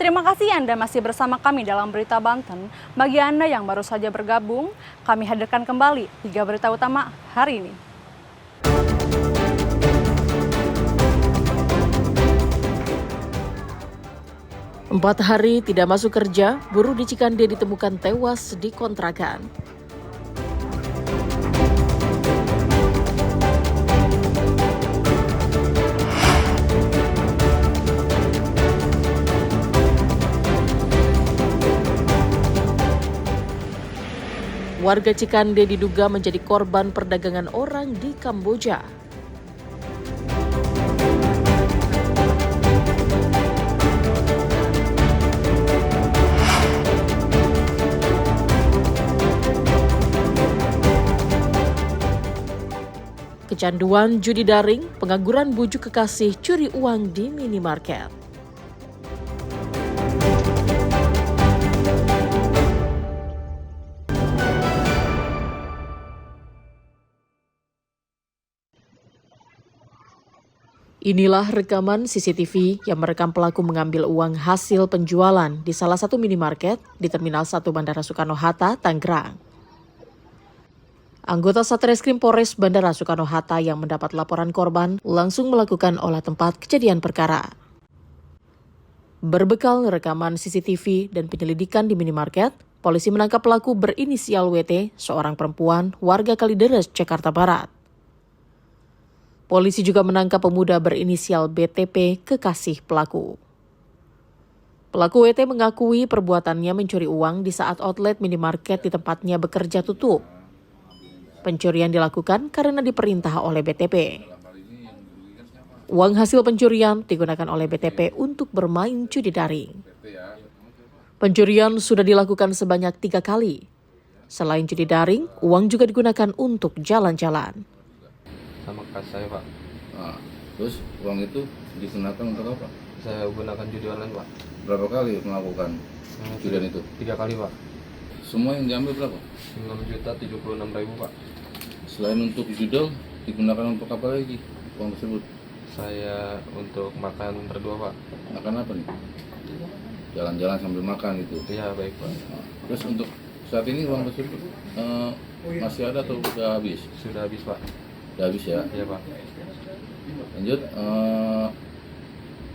Terima kasih Anda masih bersama kami dalam Berita Banten. Bagi Anda yang baru saja bergabung, kami hadirkan kembali 3 berita utama hari ini. Empat hari tidak masuk kerja, buruh di Cikande ditemukan tewas di kontrakan. Warga Cikande diduga menjadi korban perdagangan orang di Kamboja. Kecanduan judi daring, pengangguran bujuk kekasih curi uang di minimarket. Inilah rekaman CCTV yang merekam pelaku mengambil uang hasil penjualan di salah satu minimarket di Terminal 1 Bandara Soekarno-Hatta, Tangerang. Anggota Satreskrim Polres Bandara Soekarno-Hatta yang mendapat laporan korban langsung melakukan olah tempat kejadian perkara. Berbekal rekaman CCTV dan penyelidikan di minimarket, polisi menangkap pelaku berinisial WT, seorang perempuan warga Kalideres, Jakarta Barat. Polisi juga menangkap pemuda berinisial BTP, kekasih pelaku. Pelaku WT mengakui perbuatannya mencuri uang di saat outlet minimarket di tempatnya bekerja tutup. Pencurian dilakukan karena diperintah oleh BTP. Uang hasil pencurian digunakan oleh BTP untuk bermain judi daring. Pencurian sudah dilakukan sebanyak 3 kali. Selain judi daring, uang juga digunakan untuk jalan-jalan. Sama kas saya, Pak. Nah, terus uang itu digunakan untuk apa? Saya gunakan judi online, Pak. Berapa kali melakukan judian itu? 3 kali, Pak. Semua yang diambil berapa? 6.076.000, Pak. Selain untuk judul, digunakan untuk apa lagi uang tersebut? Saya untuk makan berdua, Pak. Makan apa nih? Jalan-jalan sambil makan itu. Iya, baik, Pak. Nah, terus untuk saat ini uang tersebut masih ada atau sudah habis? Sudah habis, Pak. Sudah habis ya? Iya, Pak. Lanjut,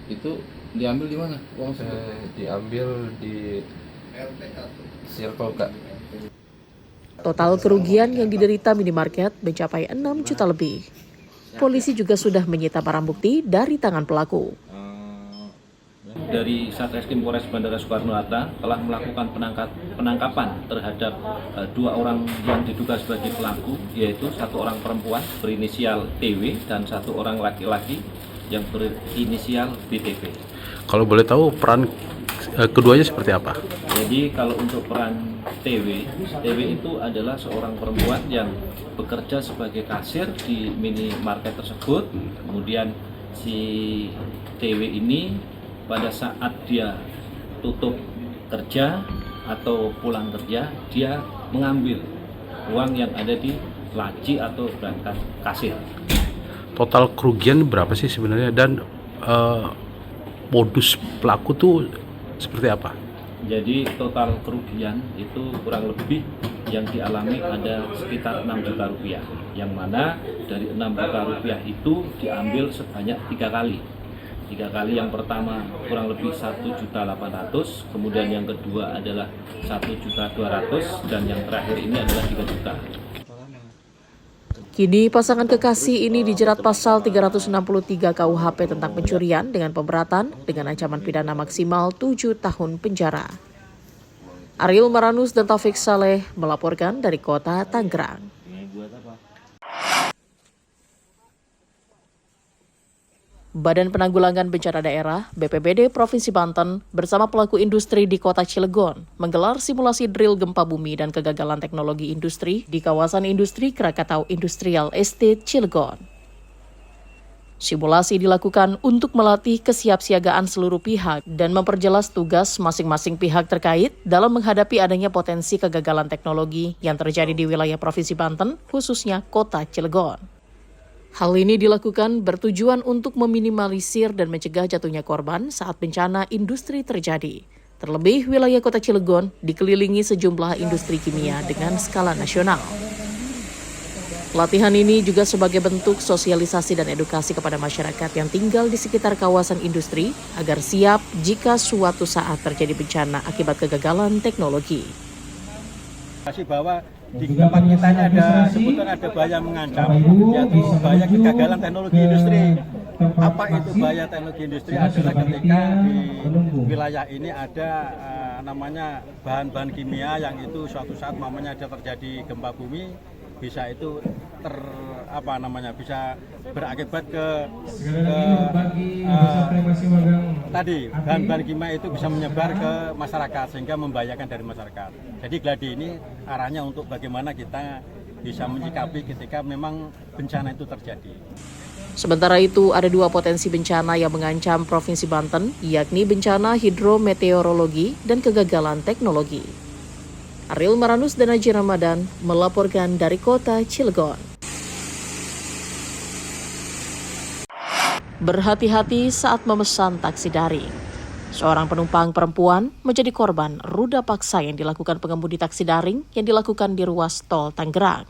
itu diambil di mana uang tersebut? Diambil di Circle, Kak. Total kerugian yang diderita minimarket mencapai 6 juta lebih. Polisi juga sudah menyita barang bukti dari tangan pelaku. Dari Satreskrim Polres Bandara Soekarno-Hatta telah melakukan penangkapan terhadap 2 orang yang diduga sebagai pelaku, yaitu 1 orang perempuan berinisial TW dan 1 orang laki-laki yang berinisial BTP. Kalau boleh tahu peran keduanya seperti apa? Jadi kalau untuk peran TW itu adalah seorang perempuan yang bekerja sebagai kasir di minimarket tersebut. Kemudian si TW ini pada saat dia tutup kerja atau pulang kerja, dia mengambil uang yang ada di laci atau berangkas kasir. Total kerugian berapa sih sebenarnya, dan modus pelaku tuh seperti apa? Jadi total kerugian itu kurang lebih yang dialami ada sekitar 6 juta rupiah. Yang mana dari 6 juta rupiah itu diambil sebanyak 3 kali. 3 kali, yang pertama kurang lebih 1.800.000, kemudian yang kedua adalah 1.200.000, dan yang terakhir ini adalah 3 juta. Kini pasangan kekasih ini dijerat pasal 363 KUHP tentang pencurian dengan pemberatan dengan ancaman pidana maksimal 7 tahun penjara. Ariel Maranus dan Taufik Saleh melaporkan dari kota Tangerang. Badan Penanggulangan Bencana Daerah (BPBD) Provinsi Banten bersama pelaku industri di Kota Cilegon menggelar simulasi drill gempa bumi dan kegagalan teknologi industri di kawasan industri Krakatau Industrial Estate Cilegon. Simulasi dilakukan untuk melatih kesiapsiagaan seluruh pihak dan memperjelas tugas masing-masing pihak terkait dalam menghadapi adanya potensi kegagalan teknologi yang terjadi di wilayah Provinsi Banten, khususnya Kota Cilegon. Hal ini dilakukan bertujuan untuk meminimalisir dan mencegah jatuhnya korban saat bencana industri terjadi. Terlebih, wilayah Kota Cilegon dikelilingi sejumlah industri kimia dengan skala nasional. Latihan ini juga sebagai bentuk sosialisasi dan edukasi kepada masyarakat yang tinggal di sekitar kawasan industri agar siap jika suatu saat terjadi bencana akibat kegagalan teknologi. Bahwa di tempat kita ini sebetulnya ada bahaya mengancam, yaitu bahaya kegagalan teknologi industri. Apa itu bahaya teknologi industri? Adalah ketika di wilayah ini ada namanya bahan-bahan kimia yang itu suatu saat ada terjadi gempa bumi, bisa itu bisa berakibat ke tadi bahan-bahan kimia itu bisa menyebar ke masyarakat sehingga membahayakan dari masyarakat. Jadi gladi ini arahnya untuk bagaimana kita bisa menyikapi ketika memang bencana itu terjadi. Sementara itu, ada dua potensi bencana yang mengancam Provinsi Banten, yakni bencana hidrometeorologi dan kegagalan teknologi. Ariel Maranus dan Haji Ramadan melaporkan dari Kota Cilegon. Berhati-hati saat memesan taksi daring. Seorang penumpang perempuan menjadi korban ruda paksa yang dilakukan pengemudi taksi daring yang dilakukan di ruas tol Tangerang.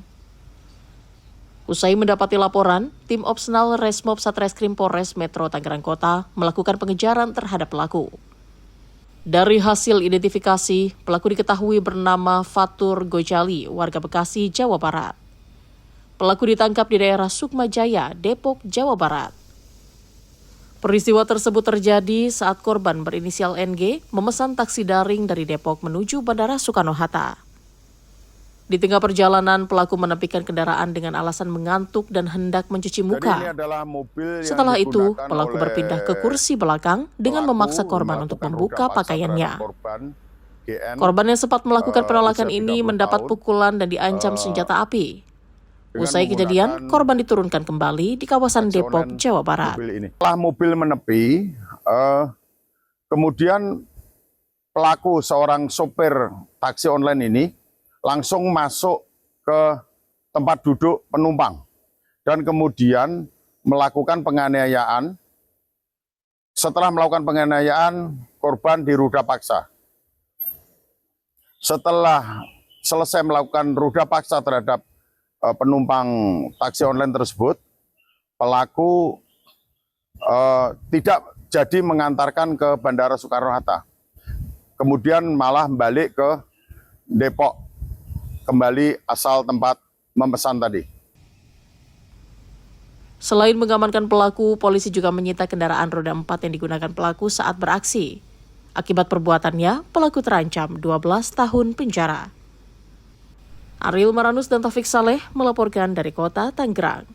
Usai mendapati laporan, tim Opsnal Resmob Satreskrim Polres Metro Tangerang Kota melakukan pengejaran terhadap pelaku. Dari hasil identifikasi, pelaku diketahui bernama Fatur Gojali, warga Bekasi, Jawa Barat. Pelaku ditangkap di daerah Sukmajaya, Depok, Jawa Barat. Peristiwa tersebut terjadi saat korban berinisial NG memesan taksi daring dari Depok menuju Bandara Soekarno-Hatta. Di tengah perjalanan, pelaku menepikan kendaraan dengan alasan mengantuk dan hendak mencuci muka. Setelah itu, pelaku berpindah ke kursi belakang dengan memaksa korban untuk membuka pakaiannya. Korban yang sempat melakukan penolakan ini mendapat pukulan dan diancam senjata api. Usai kejadian, korban diturunkan kembali di kawasan Depok, Jawa Barat. Setelah mobil menepi, kemudian pelaku seorang sopir taksi online ini langsung masuk ke tempat duduk penumpang dan kemudian melakukan penganiayaan. Setelah melakukan penganiayaan, korban diruda paksa. Setelah selesai melakukan ruda paksa terhadap penumpang taksi online tersebut, pelaku tidak jadi mengantarkan ke Bandara Soekarno-Hatta. Kemudian malah balik ke Depok, kembali asal tempat memesan tadi. Selain mengamankan pelaku, polisi juga menyita kendaraan roda 4 yang digunakan pelaku saat beraksi. Akibat perbuatannya, pelaku terancam 12 tahun penjara. Ariel Maranus dan Taufik Saleh melaporkan dari Kota Tangerang.